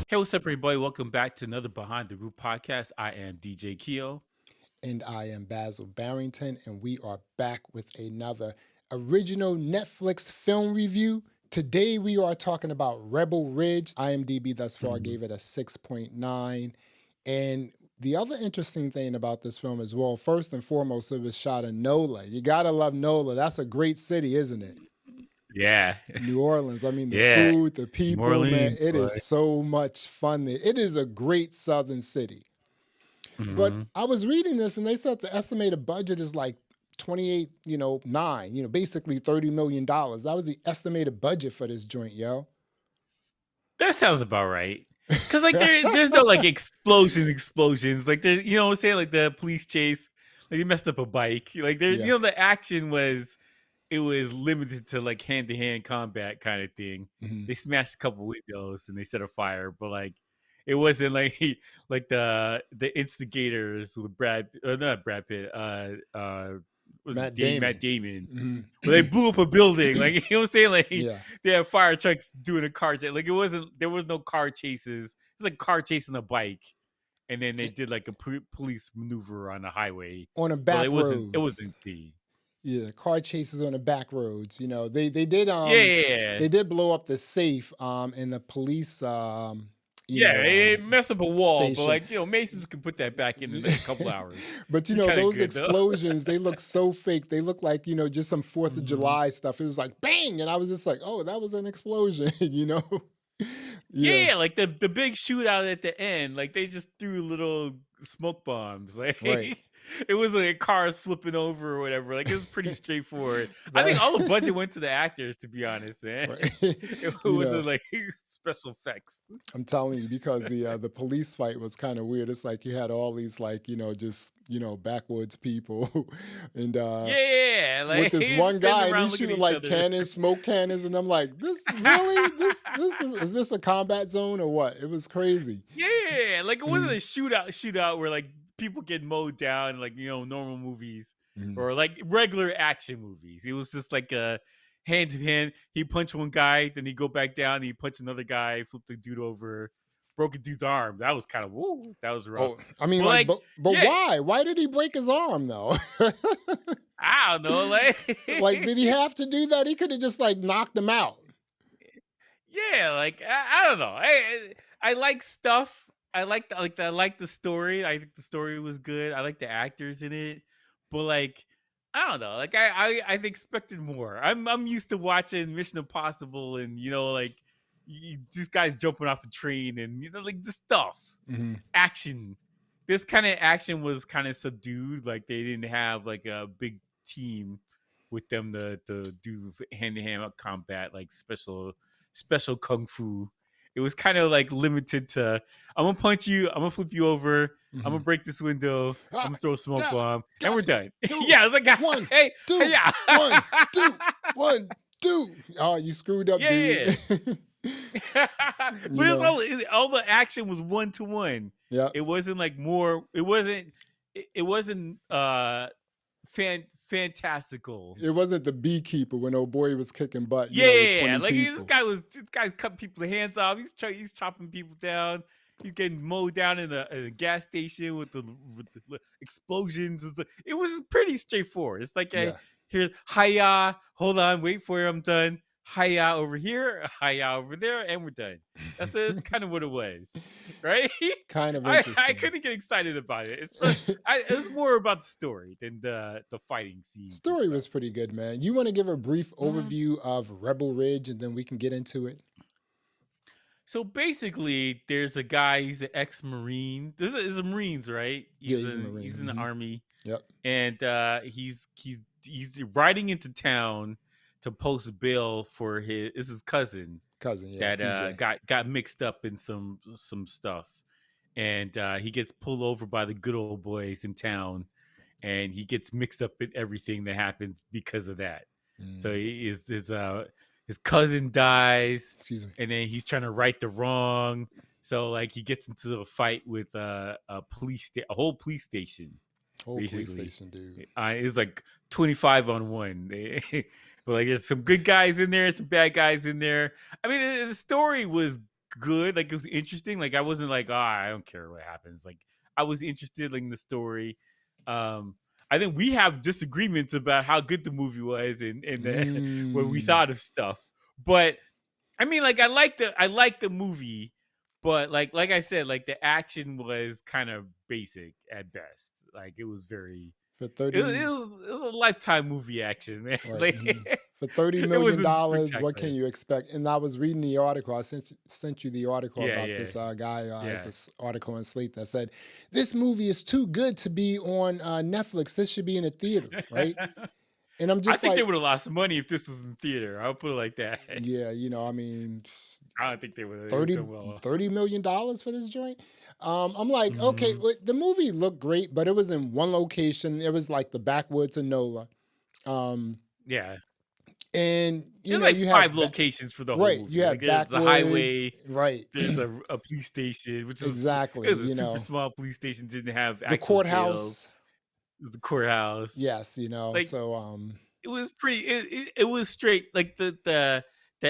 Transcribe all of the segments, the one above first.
Hey, what's up, everybody? Welcome back to another Behind the Roof podcast. I am DJ Keo. And I am Basil Barrington, and we are back with another original Netflix film review. Today we are talking about Rebel Ridge. IMDb thus far Mhm. gave it a 6.9. And the other interesting thing about this film as well, first and foremost, it was shot in NOLA. You gotta love NOLA. That's a great city, isn't it? Yeah, New Orleans. I mean, the yeah. food, the New people, man, Orleans, it boy. is so much fun there. It is a great southern city. But Mhm. I was reading this and they said the estimated budget is like 28, 9, basically $30 million. That was the estimated budget for this joint, yo. That sounds about right. Cause like there's no like explosions. Like there, you know what I'm saying? Like the police chase, like they messed up a bike. Like there, Yeah. the action was it was limited to like hand to hand combat kind of thing. Mhm. They smashed a couple windows and they set a fire, but like it wasn't like like the instigators with not Brad Pitt, was it Matt Matt Damon. Damon, Mhm. where they blew up a building, like you know what I'm saying, like Yeah. they had fire trucks doing a car chase, like there was no car chases, it's like car chasing a bike, and then they Eh, did like a police maneuver on the highway, On the but back it roads. wasn't the Yeah, car chases on the back roads. They did yeah, yeah, they did blow up the safe in the police yeah, it messed up a wall, but station. like Masons can put that back in a couple hours. But You're kind of those good though. explosions, they look so fake. They look like, just some 4th of Mhm. July stuff. It was like bang. And I was just like, oh, that was an explosion, Yeah, Yeah, like the big shootout at the end, like they just threw little smoke bombs. Like right. it was like cars flipping over or whatever. Like it was pretty straightforward. I think That all the budget went to the actors, to be honest, man. right. It you know, wasn't like special effects. I'm telling you, because the police fight was kind of weird. It's like you had all these like, just, backwoods people and Yeah, with like this just one standing guy and around he's looking at shooting each like other. cannons, smoke cannons, and I'm like, this really? This is this a combat zone or what? It was crazy. Yeah, like it wasn't a Mhm. shootout where like people get mowed down like normal movies Mhm. or like regular action movies. It was just like a hand to hand. He punched one guy, then he go back down, he punched another guy, flipped the dude over, broke a dude's arm. That was kind of woo. That was rough. Oh, I mean, But like, like, but yeah, why? Why did he break his arm though? I don't know, like Like, did he have to do that? He could have just like knocked him out. yeah, like I don't know. I like stuff. I like the story. I think the story was good. I like the actors in it, but like I don't know. Like I've expected more. I'm used to watching Mission Impossible and like these guys jumping off a train and like just stuff Mhm. action. This kind of action was kind of subdued. Like they didn't have like a big team with them to do hand to hand combat like special kung fu. It was kind of like limited to I'm gonna punch you, I'm gonna flip you over, I'm gonna Mhm. break this window, Ah, I'm gonna throw a smoke da, bomb, and got we're it. done. Two, Yeah, it's like one, hey, two, yeah, one, two, one, two. Oh, you screwed up, yeah, yeah. dude. But you know. all the action was one to one. Yeah. It wasn't like more. It wasn't fantastical. It wasn't the beekeeper when old boy was kicking butt, with Yeah, 20 like people. this guy's cutting people's hands off. He's chopping people down. He's getting mowed down in a gas station with the explosions. It was pretty straightforward. It's like Yeah. here, hiya, hold on, wait for it, I'm done. Hiya over here, hiya over there, and we're done. That's kind of what it was, right? Kind of I interesting. couldn't get excited about it. It was more about the story than the fighting scenes and Story stuff. was pretty good, man. You want to give a brief Mhm. overview of Rebel Ridge and then we can get into it? So basically, there's a guy. He's an ex-marine. This is a Marines, right? Yeah, he's a Marine. He's in the army, Yep. and he's riding into town to post bail for his cousin Cousin, yeah, that CJ. got mixed up in some stuff, and he gets pulled over by the good old boys in town, and he gets mixed up in everything that happens because of that. So Mm, his cousin dies, excuse me. and then he's trying to right the wrong. So like he gets into a fight with a whole police station, Whole police basically. station, dude. It's like 25 on one. But like there's some good guys in there, some bad guys in there. I mean, the story was good. Like it was interesting. Like I wasn't like, I don't care what happens. Like I was interested in the story. Um, I think we have disagreements about how good the movie was and what we Mm. thought of stuff. But I mean, like I like the movie, but like I said, like the action was kind of basic at best. Like it was very For it, was- 30, it was a lifetime movie action, man. right. Like For $30 it million, wasn't what can spectacular. you expect? And I was reading the article. I sent you the article Yeah, about yeah, this guy. It's yeah. an article in Slate that said, this movie is too good to be on Netflix. This should be in a theater, right? And I'm I just think they like, would have lost money if this was in theater. I'll put it like that. yeah, I mean, I don't think they would have 30 done well. $30 million for this joint. I'm like, okay, Hmm. the movie looked great, but it was in one location. It was like the backwoods of NOLA. Um, Yeah, and there's like you five have locations for the whole right, you movie. Like have there's the backwoods, highway, right? there's a police station, which is Exactly. it was a super small police station. Didn't have The actual jails. courthouse. It was the courthouse. Yes, Like so it was pretty. It was straight. Like the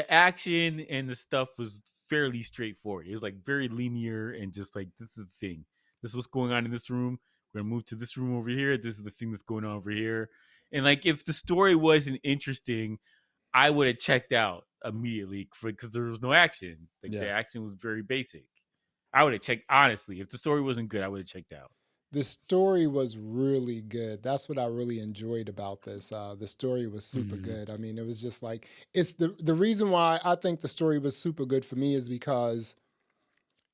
action and the stuff was fairly straightforward. It was like very linear and just like this is the thing. This is what's going on in this room. We're gonna move to this room over here. This is the thing that's going on over here. And like if the story wasn't interesting, I would have checked out immediately because there was no action. Like the yeah. action was very basic. I would have checked honestly. If the story wasn't good, I would have checked out. The story was really good. That's what I really enjoyed about this. The story was super Hmm. good. I mean, it was just like it's the reason why I think the story was super good for me is because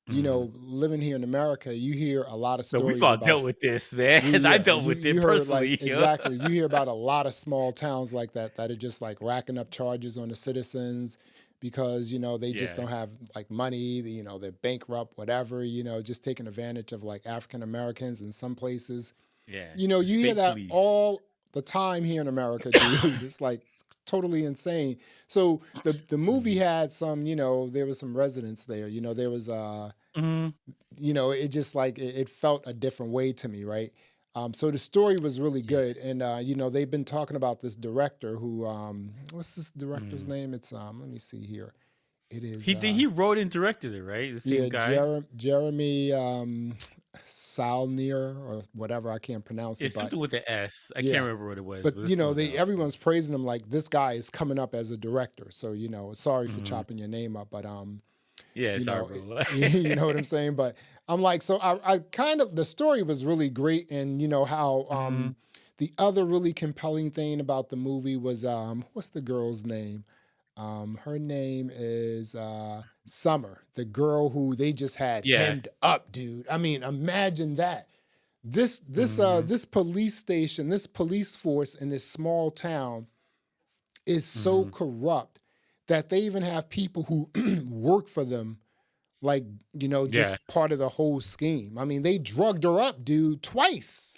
Hmm. living here in America, you hear a lot of So we've stories all about dealt with this, man. I yeah, dealt with you it heard like personally. exactly. You hear about a lot of small towns like that are just like racking up charges on the citizens because they just Yeah, don't have like money. They're bankrupt, whatever. Just taking advantage of like African Americans in some places. yeah. The You hear state that police. all the time here in America, dude. It's like totally insane. So the movie Mhm. had some. There was some residents there. There was Mhm. it just like it felt a different way to me, right? So the story was really Yeah. good, and they've been talking about this director who, what's this director's Mhm. name? It's let me see here. It is He wrote and directed it, right? The same yeah, guy. Jeremy Saulnier or whatever. I can't pronounce it, It's but something with the S. I can't yeah. remember what it was, But but it's something they else. Yeah. everyone's praising him like this guy is coming up as a director. So sorry for Mhm. chopping your name up, but Yeah, you sorry, know, bro. you know what I'm saying? But I'm like, so I kind of, the story was really great. And how, Mhm. the other really compelling thing about the movie was, what's the girl's name? Her name is, Summer, the girl who they just had Yeah. hemmed up, dude. I mean, imagine that. Mhm. This police station, this police force in this small town is so Mhm. corrupt that they even have people who work for them like Yeah. just part of the whole scheme. I mean, they drugged her up, dude, twice.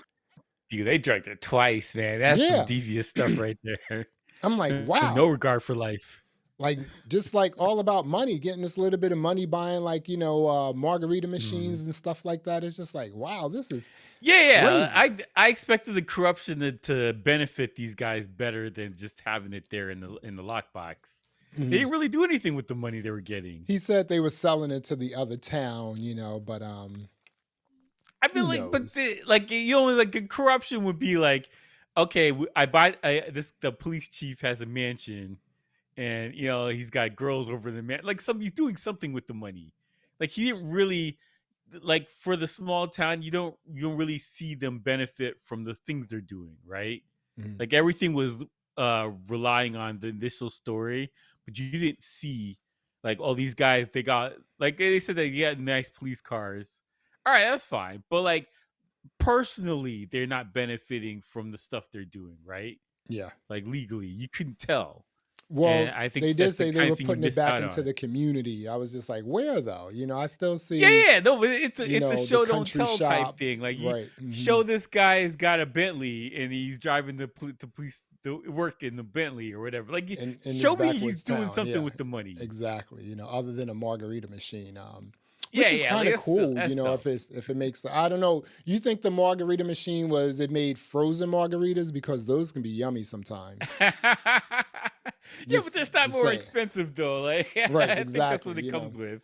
Dude, they drugged it twice, man. That's some Yeah. devious stuff right there. I'm like, No wow. regard for life. Like just like all about money, getting this little bit of money buying like margarita Mhm. machines and stuff like that. It's just like, wow, this is Yeah, yeah. crazy. I expected the corruption to benefit these guys better than just having it there in the lockbox. They Mhm. didn't really do anything with the money they were getting. He said they were selling it to the other town, but I who mean, like, but knows? like the corruption would be like, okay, I buy this. The police chief has a mansion, and he's got girls over the man. Like he's doing something with the money. Like he didn't really like for the small town. You don't really see them benefit from the things they're doing, right? Mhm. Like everything was relying on the initial story, but you didn't see like all these guys. They got like they said they got nice police cars. All right, that's fine, but like personally, they're not benefiting from the stuff they're doing, right? Yeah. Like legally, you couldn't tell, and Well, I think they did that's the say they kind were of thing you putting it missed back out into on. the community. I was just like, where though? I still Yeah, see, yeah, no, but it's a the show don't country tell type shop. thing. Like you Right. show this guy's got a Bentley and he's driving the police to work in the Bentley or whatever. Like In this show me he's backwoods doing town. something Yeah, with the money. exactly. Other than a margarita machine. Yeah, Which is yeah, kind like of cool, that's if so. if it makes, I don't know. You think the margarita machine it made frozen margaritas because those can be yummy sometimes. Yeah, but Just that's not more saying. expensive though. Like Right, I think that's what exactly. it comes with.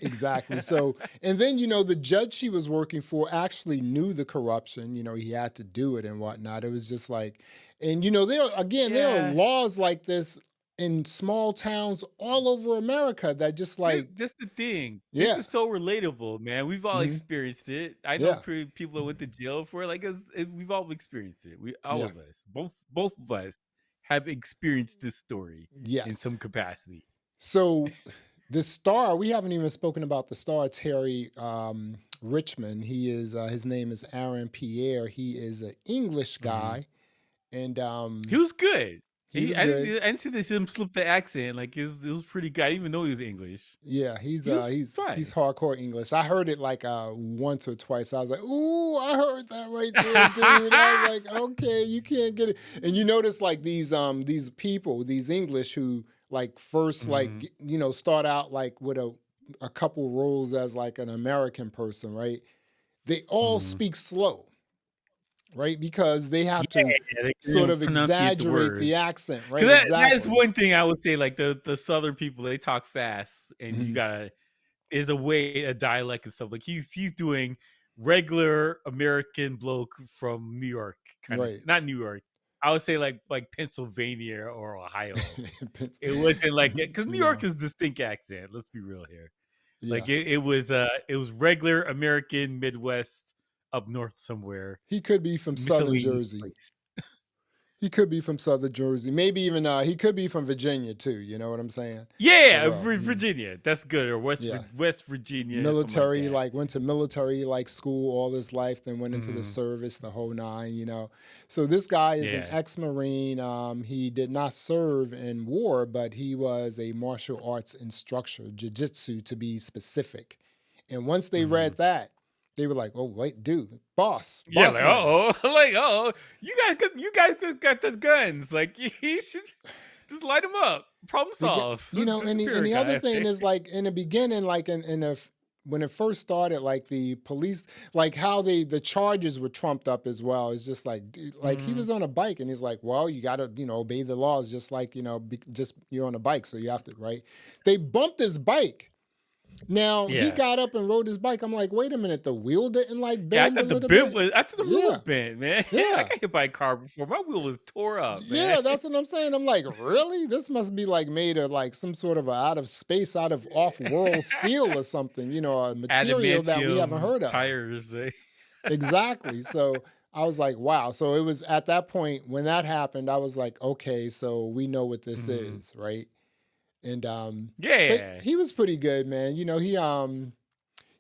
Exactly. So, and then, the judge she was working for actually knew the corruption. He had to do it and whatnot. It was just like, and, there are Yeah. laws like this in small towns all over America that just like, That's the thing. This yeah, is so relatable, man. We've all hmm experienced it. I know yeah, people that went to jail for it. Like, we've all experienced it. We all yeah, of us, both of us, have experienced this story in yes. some capacity. So, the star, we haven't even spoken about the star, Terry Richmond. His name is Aaron Pierre. He is an English Mhm. guy, and He was good. he was I good. didn't see this him slip the accent. Like it was pretty good. I didn't even know he was English. Yeah, he's He was he's fine. hardcore English. I heard it like once or twice. I was like, "Ooh, I heard that right there, dude." I was like, "Okay, you can't get it." And you notice like these people, these English who like first like Mhm. start out like with a couple roles as like an American person, right? They all Mhm. speak slow, right? Because they have to Yeah, they sort can of pronunciate the exaggerate the words. accent, Cause right? that is Exactly. one thing I would say. Like the Southern people, they talk fast, and you hmm gotta is a way a dialect and stuff. Like he's doing regular American bloke from New York, kind of Right. not New York. I would say like Pennsylvania or Ohio. It wasn't like because New York no. is distinct accent. Let's be real here. Yeah. Like it was regular American Midwest up north somewhere, He could be from Southern miscellaneous Jersey. place. He could be from Southern Jersey. Maybe even he could be from Virginia too. You know what I'm saying? So Yeah, mm, Virginia. That's good. Or yeah, West Virginia, something like military that. like went to military like school all his life, then went into the Mhm. service, the whole nine. So this guy is an Yeah. ex-marine. He did not serve in war, but he was a martial arts instructor, jiu-jitsu to be specific. And once they Mhm. read that, they were like, "Oh wait, dude, boss, Yeah, boss like, man." oh, like, oh, got the guns. Like, you should just light them up. Problem They get, solved. and Disappear, the other guy. thing is like in the beginning, like when it first started, like the police, like how the charges were trumped up as well. It's just like, dude, like he Mhm. was on a bike and he's like, well, you gotta, obey the laws, just like, just you're on a bike, so you have to, right? They bumped his bike. Now he Yeah. got up and rode his bike. I'm like, wait a minute, the wheel didn't like Yeah, bend a little bit. I thought the wheel was Yeah, bent, man. I yeah. got hit by a car before. My wheel was tore up, man. Yeah, that's what I'm saying. I'm like, really? This must be like made of like some sort of out of space, out of off-world steel or something, a material that we haven't Adamantium heard of. tires. Exactly. So I was like, wow. So it was at that point when that happened, I was like, okay, so we know what this Mhm. is, right? And but Yeah. he was pretty good, man.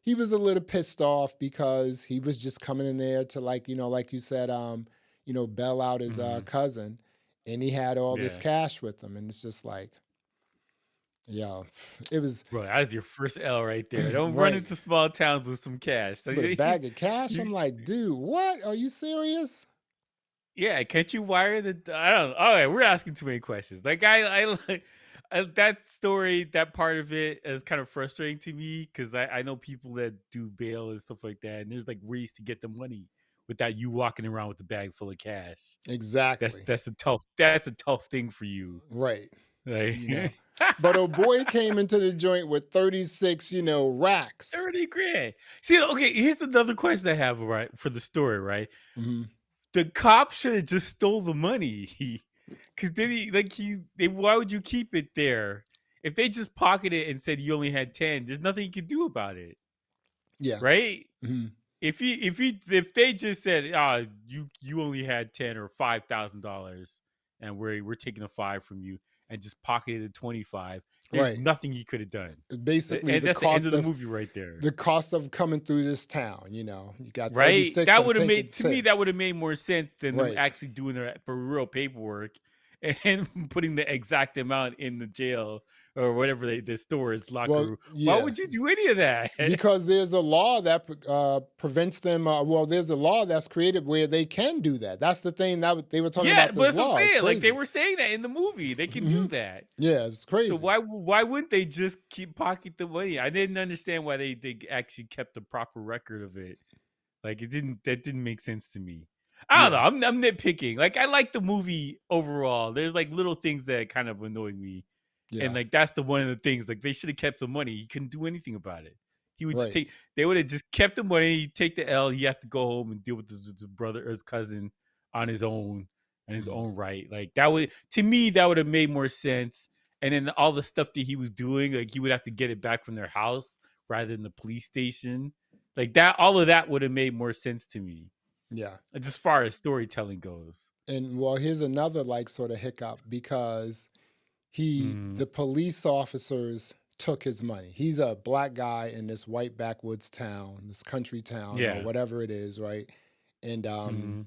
He was a little pissed off because he was just coming in there to like, like you said, bail out his Mhm. cousin, and he had all this Yeah. cash with him, and it's just like, yeah, it was Bro, that's your first L right there. Don't run right into small towns with some cash. So with a bag of cash. you I'm like, dude, what? Are you serious? yeah, can't you wire the I don't know. All right, we're asking too many questions. Like I like that story, that part of it is kind of frustrating to me because I know people that do bail and stuff like that, and there's like ways to get the money without you walking around with a bag full of cash. Exactly. That's a tough thing for you. Right. Like You know. But a boy came into the joint with 36, racks. 30 grand. See, okay, here's another question I have right for the story, right? Mhm. The cop should have just stole the money. Cause then why would you keep it there? If they just pocketed it and said you only had 10, there's nothing you can do about it. Yeah. Right? Mhm. If they just said, you only had 10 or $5,000 and we're taking a five from you and just pocketed the 25, there's Right. nothing he could have done. Basically And that's the end of the movie right there. the cost of coming through this town, you got Right? 36, That I'm would have taking made to me 10. that would have made more sense than them Right. actually doing it for real paperwork and putting the exact amount in the jail or whatever the store's locker Well, room. Why yeah, would you do any of that? because there's a law that prevents them. Well, there's a law that's created where they can do that. That's the thing that they were talking Yeah, about but this that's what I'm law. It's saying. Like they crazy. were saying that in the movie, they can do hmm that. Yeah, it's So crazy. why wouldn't they just keep pocket the money? I didn't understand why they actually kept a proper record of it. Like that didn't make sense to me. I don't Yeah. know. I'm nitpicking. Like I like the movie overall. There's like little things that kind of annoy me. And Yeah. like that's the one of the things. Like they should have kept the money. He couldn't do anything about it. He would just Right. take. They would have just kept the money. He'd take the L. He have to go home and deal with his brother or his cousin on his own and his Mhm. own right. Like that would to me that would have made more sense. And then all the stuff that he was doing, like he would have to get it back from their house rather than the police station. Like that, all of that would have made more sense to me, Yeah. just as far as storytelling goes. And well, here's another like sort of hiccup because the Mm, police officers took his money. He's a black guy in this white backwoods town, this country town or yeah. whatever it is, right? And Mm,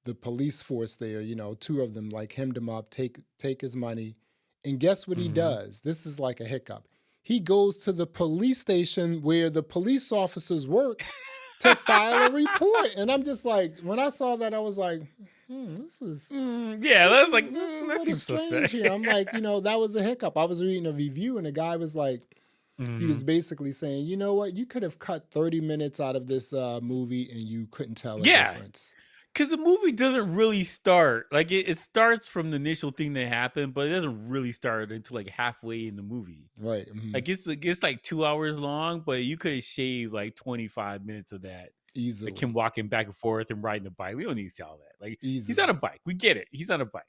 the police force there, two of them like hemmed him up, take his money. And guess what he mm. does? This is like a hiccup. He goes to the police station where the police officers work to file a report. And I'm just like, when I saw that, I was like, this is Yeah, this that's is like this is a that little seems strange suspect. here. I'm like, that was a hiccup. I was reading a review and the guy was like, he was Mhm. basically saying, you know what, you could have cut 30 minutes out of this movie and you couldn't tell a Yeah, difference. because the movie doesn't really start like it starts from the initial thing that happened, but it doesn't really start until like halfway in the movie. Right. Like it's like 2 hours long, but you could have shaved like 25 minutes of that. Like him Easily. walking back and forth and riding a bike. We don't need to see all that. Like he's on a Easily. bike. We get it. He's on a bike.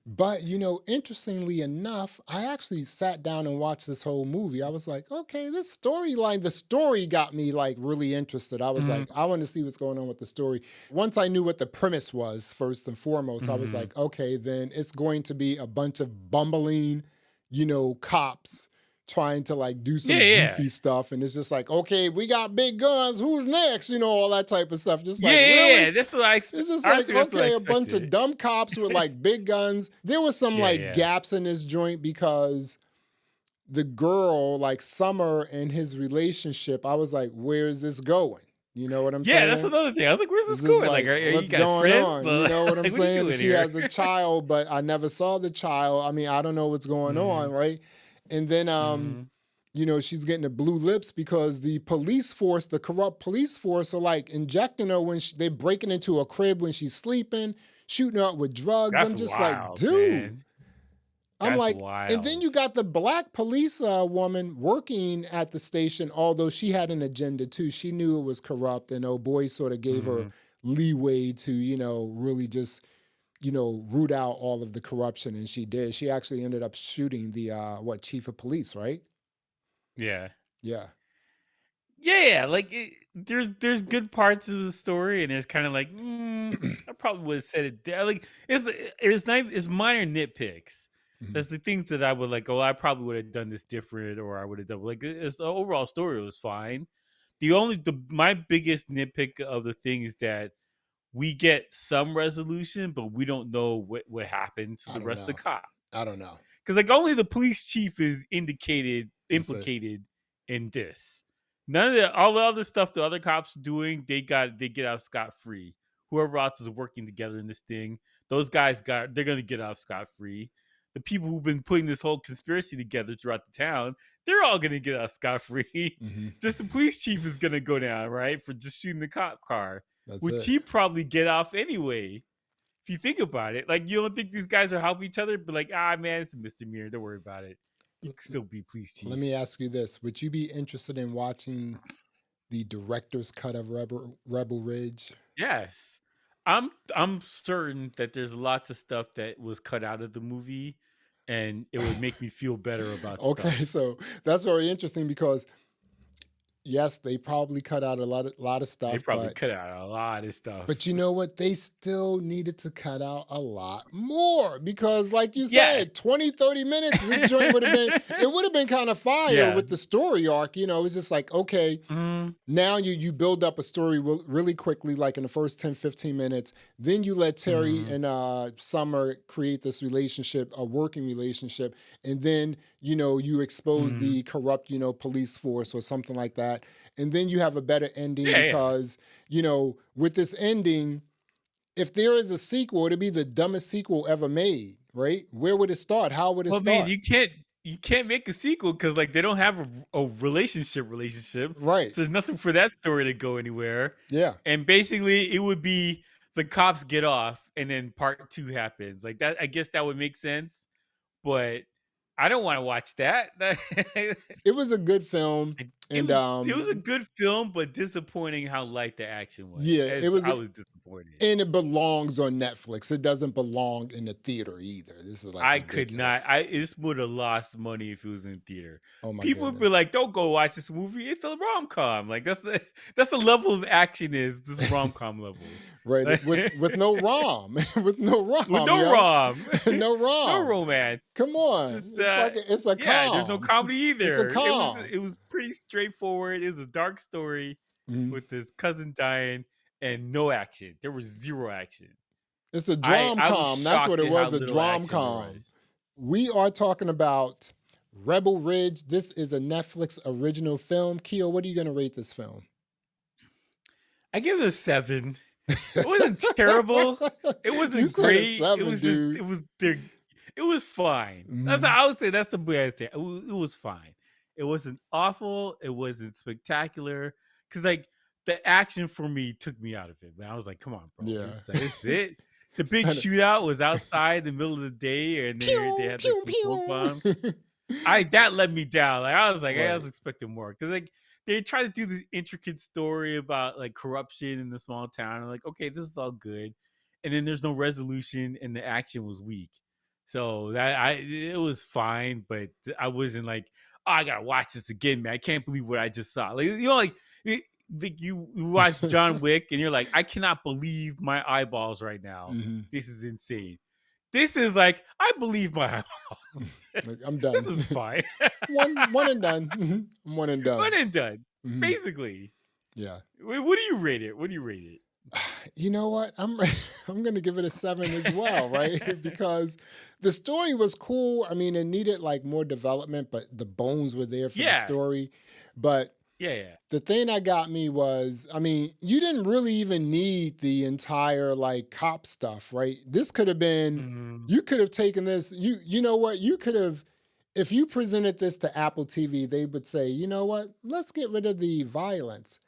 But interestingly enough, I actually sat down and watched this whole movie. I was like, okay, this storyline, the story got me like really interested. I was Mhm, like, I want to see what's going on with the story. Once I knew what the premise was, first and foremost, I was mhm. like, okay, then it's going to be a bunch of bumbling, cops trying to like do Yeah, some yeah. goofy stuff. And it's just like, okay, we got big guns. Who's next? All that type of stuff. Just Yeah, like, yeah, really? yeah. That's what I expect. It's just like, Honestly, that's what I okay, a bunch of expected. dumb cops with like big guns. There was some Yeah, like yeah. gaps in this joint because the girl, like Summer and his relationship, I was like, where is this going? You know what I'm Yeah, that's saying? another thing. I was like, "Where's this This is going? Like, like, are you what's guys going friends? on? You Like, know what I'm what are you saying? doing She here?" has a child, but I never saw the child. I mean, I don't know what's going on, Mhm, right? And then mhm. she's getting the blue lips because the police force, the corrupt police force, are like injecting her when they're breaking into a crib when she's sleeping, shooting her up with drugs. That's I'm just like, wild, dude. man. I'm That's like, and then wild. you got the black police woman working at the station, although she had an agenda too. She knew it was corrupt, and oh boy sort of gave her Mhm. leeway to, really just, root out all of the corruption. And she did. She actually ended up shooting the chief of police, right? Yeah. Yeah. Yeah, like, there's good parts of the story, and there's kinda like, I probably would've said it there like, it's minor nitpicks. Mhm. There's the things that I would like, "Oh, I probably would have done this different," or I would have done like, it's the overall story was fine. My biggest nitpick of the thing is that we get some resolution, but we don't know what happened to I the don't rest of the know. cops. I don't know. Because like only the police chief is That's it. implicated in this. None of all the other stuff the other cops are doing, they get out scot free. Whoever else is working together in this thing, those guys they're gonna get out scot free. The people who've been putting this whole conspiracy together throughout the town, they're all gonna get out scot free. Hmm. Just the police chief is gonna go down, right? For just shooting the cop car, That's which it. he probably get off anyway if you think about it. Like, you don't think these guys are helping each other, but like, man, it's a misdemeanor. Don't worry about it. He L- can still be police Let chief. me ask you this: would you be interested in watching the director's cut of Rebel Ridge? Yes. I'm certain that there's lots of stuff that was cut out of the movie and it would make me feel better about Okay, stuff. so that's very interesting because yes, they probably cut out a lot of They stuff, probably cut out a lot of but stuff. you know what? They still needed to cut out a lot more because, like you Yes. said, 20, 30 minutes, this joint would have been, it would have been kind of fire Yeah. with the story arc. It was just like, okay, Mhm. now you build up a story really quickly, like in the first 10, 15 minutes. Then you let Terry Mhm. and Summer create this relationship, a working relationship. And then, you expose Mhm. the corrupt, police force or something like that. And then you have a better ending Yeah, yeah. because, with this ending, if there is a sequel, it'd be the dumbest sequel ever made, right? Where would it start? How would it Well, I mean, start? you can't make a sequel because like they don't have a relationship. Right. So there's nothing for that story to go anywhere. Yeah. And basically it would be the cops get off and then part two happens. Like that, I guess that would make sense. But I don't want to watch that. It was a good film, It and was a good film, but disappointing how light the action was. yeah, it As was, I was disappointed. and it belongs on Netflix. It doesn't belong in the theater either. This is like I could not. ridiculous. I This would have lost money if it was in theater. Oh my People would be goodness. like, "Don't go watch this movie. It's a rom com." Like that's the level of action is this rom com level. Right, Like, with no ROM, with no with ROM, no yo, rom, no no ROM. romance. Come on, Just it's like it's a yeah. There's no calm. comedy It's a either. calm. It was pretty straightforward. It was a dark story Mhm. with his cousin dying and no action. There was zero action. It's a I was drom-com. That's what shocked it at how was, a little action there drom-com. was. We are talking about Rebel Ridge. This is a Netflix original film. Keo, what are you going to rate this film? I give it a 7. It wasn't terrible. It You wasn't said a great. It 7, was just dude. it was fine. Mhm. I would say that's the way I say it. It was fine. It wasn't awful. It wasn't spectacular. Cause like the action for me took me out of it. Man, I was like, come on, bro. Yeah. This is it. The It's big kinda shootout was outside in the middle of the day, and they pew, had like pew, some smoke bombs. pew. I That let me down. Like I was Right. expecting more because like they try to do this intricate story about like corruption in the small town. I'm like, okay, this is all good, and then there's no resolution, and the action was weak. So it was fine, but I wasn't like, oh, I gotta watch this again, man. I can't believe what I just saw. Like like you watch John Wick, and you're like, I cannot believe my eyeballs right now. Mhm. This is insane. This is like, I believe my eyeballs. Like, I'm This done. is fine. One and done. Mhm. I'm one and One done. and done. Mhm. Basically. Yeah. What do you rate it? What do you rate it? You know what? I'm gonna give it a 7 as well, right? Because the story was cool. I mean, it needed like more development, but the bones were there for the Yeah. story. But Yeah. the thing that got me was, I mean, you didn't really even need the entire like cop stuff, right? This could have been, Mhm. you could have taken this, you know what? You could have, if you presented this to Apple TV, they would say, you know what? Let's get rid of the violence.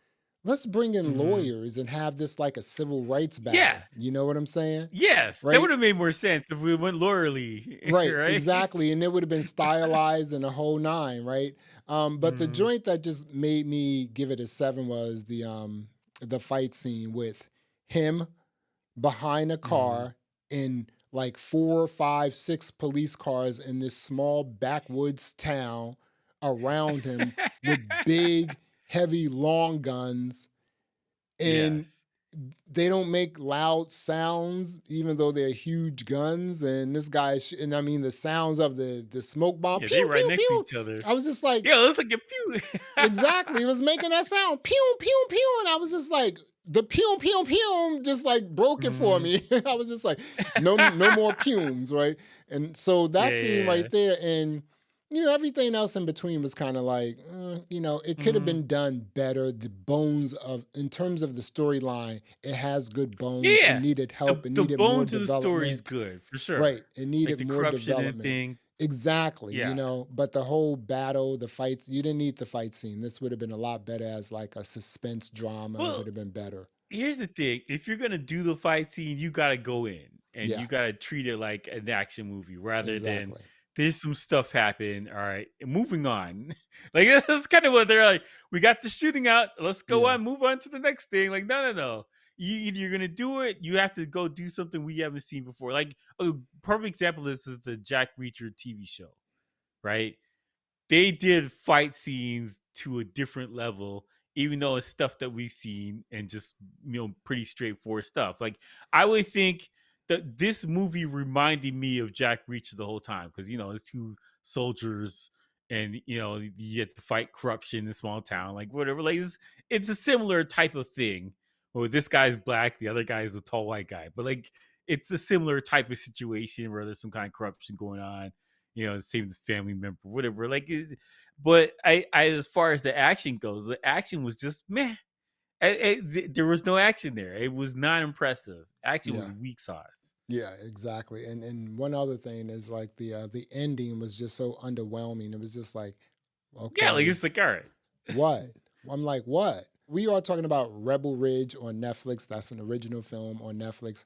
Let's bring in Mhm. lawyers and have this like a civil rights Yeah. battle. You know what I'm saying? Yes. That would Right? have made more sense if we went lawyerly, Right, right? exactly. And it would have been stylized and a whole nine, right? But the Mhm. joint that just made me give it a 7 was the fight scene with him behind a Mhm. car in like 4, 5, 6 police cars in this small backwoods town around him with big, heavy, long guns. And Yes. they don't make loud sounds, even though they're huge guns. And this guy, and I mean, the sounds of the smoke bomb, Yeah, they pew, right pew, next to pew. each other. I was just like, Yeah, let's like a pew. exactly. It was making that sound, pew, pew, pew. And I was just like, the pew, pew, pew just like broke it for Mhm. me. I was just like, no more pumes, right? And so that scene Yeah. right there, and everything else in between was kind of like, it could have Mhm. been done better. The bones of, in terms of the storyline, it has good bones. It Yeah. needed help. It The needed more bones of the story is development. good for Right. sure. It Like needed the more corruption and development. thing. Exactly, Yeah. but the whole battle, the fights, you didn't need the fight scene. This would have been a lot better as like a suspense drama. It would Well, have been better. here's the thing: if you're gonna do the fight scene, you gotta go in and Yeah, you gotta treat it like an action movie rather than exactly. there's some stuff happen. All right, moving on. Like that's kind of what they're like. We got the shooting out. Let's go Yeah, on, move on to the next thing. Like no. Either you're gonna do it, you have to go do something we haven't seen before. Like a perfect example of this is the Jack Reacher TV show, right? They did fight scenes to a different level, even though it's stuff that we've seen and just pretty straightforward stuff. Like I would think that this movie reminded me of Jack Reacher the whole time because it's two soldiers and you get to fight corruption in a small town, like whatever. Like it's a similar type of thing. Where this guy's black, the other guy's a tall white guy, but like it's a similar type of situation where there's some kind of corruption going on, save this family member, whatever. But as far as the action goes, the action was just meh. There was no action there. It was not impressive. Action was yeah, weak sauce. yeah, exactly. And one other thing is like the ending was just so underwhelming. It was just like, Yeah, like okay, it's like all right. what? I'm like, what? We are talking about Rebel Ridge on Netflix. That's an original film on Netflix.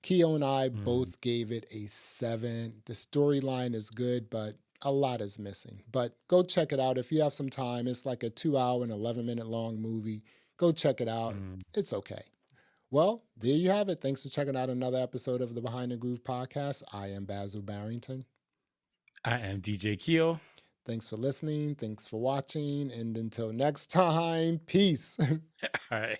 Keo and I Mm. both gave it a 7. The storyline is good, but A lot is missing, but go check it out if you have some time. It's like a 2 hour and 11-minute long movie. Go check it out. Mm. It's okay. Well, there you have it. Thanks for checking out another episode of the Behind the Groove podcast. I am Basil Barrington. I am DJ Keo. Thanks for listening. Thanks for watching. And until next time, peace. All right.